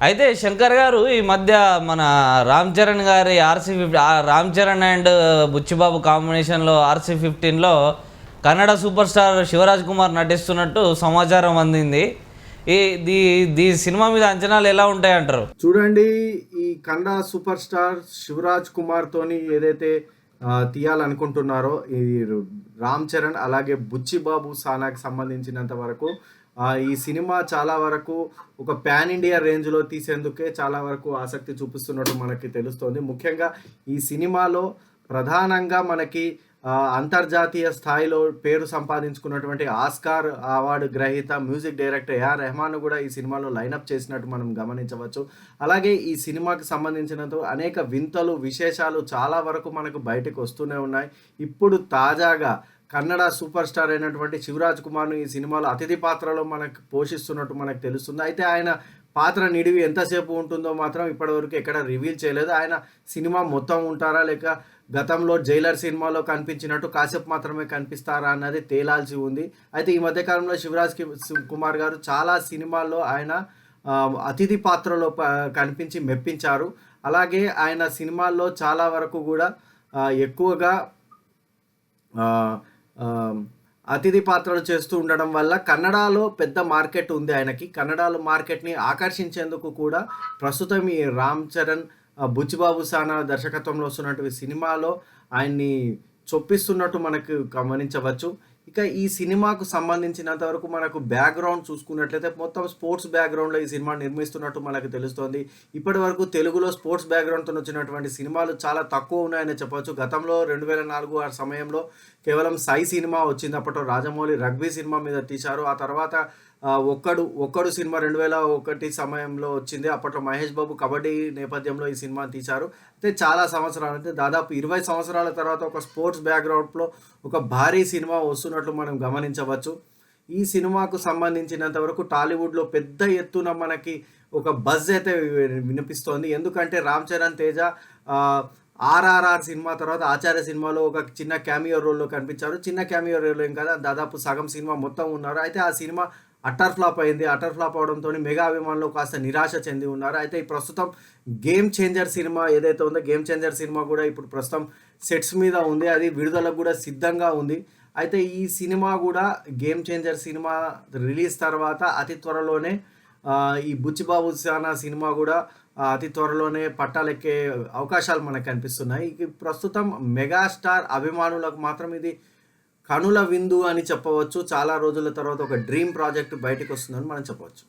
అయితే శంకర్ గారు ఈ మధ్య మన రామ్ చరణ్ గారి రామ్ చరణ్ అండ్ బుచ్చిబాబు కాంబినేషన్లో RC15లో కన్నడ సూపర్ స్టార్ శివరాజ్ కుమార్ నటిస్తున్నట్టు సమాచారం అందింది. ఈ సినిమా మీద అంచనాలు ఎలా ఉంటాయంటారు? చూడండి, ఈ కన్నడ సూపర్ స్టార్ శివరాజ్ కుమార్ తోని ఏదైతే తీయాలనుకుంటున్నారో ఈ రామ్ చరణ్ అలాగే బుచ్చిబాబు సానాకి సంబంధించినంత వరకు ఈ సినిమా చాలా వరకు ఒక పాన్ ఇండియా రేంజ్లో తీసేందుకే చాలా వరకు ఆసక్తి చూపిస్తున్నట్టు మనకి తెలుస్తోంది. ముఖ్యంగా ఈ సినిమాలో ప్రధానంగా మనకి అంతర్జాతీయ స్థాయిలో పేరు సంపాదించుకున్నటువంటి ఆస్కార్ అవార్డు గ్రహీత మ్యూజిక్ డైరెక్టర్ AR రెహమాన్ కూడా ఈ సినిమాలో లైనప్ చేసినట్టు మనం గమనించవచ్చు. అలాగే ఈ సినిమాకి సంబంధించినంత అనేక వింతలు విశేషాలు చాలా వరకు మనకు బయటకు వస్తూనే ఉన్నాయి. ఇప్పుడు తాజాగా కన్నడ సూపర్ స్టార్ అయినటువంటి శివరాజ్ కుమార్ను ఈ సినిమాలో అతిథి పాత్రలో మనకు పోషిస్తున్నట్టు మనకు తెలుస్తుంది. అయితే ఆయన పాత్ర నిడివి ఎంతసేపు ఉంటుందో మాత్రం ఇప్పటివరకు ఎక్కడ రివీల్ చేయలేదు. ఆయన సినిమా మొత్తం ఉంటారా లేక గతంలో జైలర్ సినిమాలో కనిపించినట్టు కాసేపు మాత్రమే కనిపిస్తారా అన్నది తేలాల్సి ఉంది. అయితే ఈ మధ్యకాలంలో శివరాజ్ కుమార్ గారు చాలా సినిమాల్లో ఆయన అతిథి పాత్రలో కనిపించి మెప్పించారు. అలాగే ఆయన సినిమాల్లో చాలా వరకు కూడా ఎక్కువగా అతిథి పాత్రలు చేస్తూ ఉండడం వల్ల కన్నడలో పెద్ద మార్కెట్ ఉంది ఆయనకి. కన్నడలో మార్కెట్ని ఆకర్షించేందుకు కూడా ప్రస్తుతం ఈ రామ్ చరణ్ బుచ్చిబాబు సానా దర్శకత్వంలో వస్తున్నటువంటి సినిమాలో ఆయన్ని చొప్పిస్తున్నట్టు మనకు గమనించవచ్చు. ఇక ఈ సినిమాకు సంబంధించినంత వరకు మనకు బ్యాక్గ్రౌండ్ చూసుకున్నట్లయితే మొత్తం స్పోర్ట్స్ బ్యాక్గ్రౌండ్లో ఈ సినిమా నిర్మిస్తున్నట్టు మనకు తెలుస్తోంది. ఇప్పటి వరకు తెలుగులో స్పోర్ట్స్ బ్యాక్గ్రౌండ్తో వచ్చినటువంటి సినిమాలు చాలా తక్కువ ఉన్నాయని చెప్పవచ్చు. గతంలో 2004 ఆ సమయంలో కేవలం సాయి సినిమా వచ్చింది. అప్పట్లో రాజమౌళి రగ్బీ సినిమా మీద తీశారు. ఆ తర్వాత ఒక్కడు సినిమా 2001 సమయంలో వచ్చింది. అప్పట్లో మహేష్ బాబు కబడ్డీ నేపథ్యంలో ఈ సినిమా తీశారు. అయితే చాలా సంవత్సరాలు, అంటే దాదాపు 20 సంవత్సరాల తర్వాత ఒక స్పోర్ట్స్ బ్యాక్గ్రౌండ్లో ఒక భారీ సినిమా వస్తున్నట్లు మనం గమనించవచ్చు. ఈ సినిమాకు సంబంధించినంత వరకు టాలీవుడ్లో పెద్ద ఎత్తున మనకి ఒక బజ్ అయితే వినిపిస్తోంది. ఎందుకంటే రామ్ చరణ్ తేజ RRR సినిమా తర్వాత ఆచార్య సినిమాలో ఒక చిన్న క్యామియో రోల్లో కనిపించారు. చిన్న క్యామియో రోల్ ఏం కదా, దాదాపు సగం సినిమా మొత్తం ఉన్నారు. అయితే ఆ సినిమా అట్టర్ ఫ్లాప్ అయింది. అట్టర్ ఫ్లాప్ అవడంతో మెగా అభిమానులు కాస్త నిరాశ చెంది ఉన్నారు. అయితే ఈ ప్రస్తుతం గేమ్ చేంజర్ సినిమా ఏదైతే ఉందో, గేమ్ చేంజర్ సినిమా కూడా ఇప్పుడు ప్రస్తుతం సెట్స్ మీద ఉంది. అది విడుదలకు కూడా సిద్ధంగా ఉంది. అయితే ఈ సినిమా కూడా గేమ్ చేంజర్ సినిమా రిలీజ్ తర్వాత అతి త్వరలోనే ఈ బుచ్చిబాబు సానా సినిమా కూడా అతి త్వరలోనే పట్టాలెక్కే అవకాశాలు మనకు కనిపిస్తున్నాయి. ప్రస్తుతం మెగాస్టార్ అభిమానులకు మాత్రం ఇది కనుల విందు అని చెప్పవచ్చు. చాలా రోజుల తర్వాత ఒక డ్రీమ్ ప్రాజెక్ట్ బయటకు వస్తుందని మనం చెప్పవచ్చు.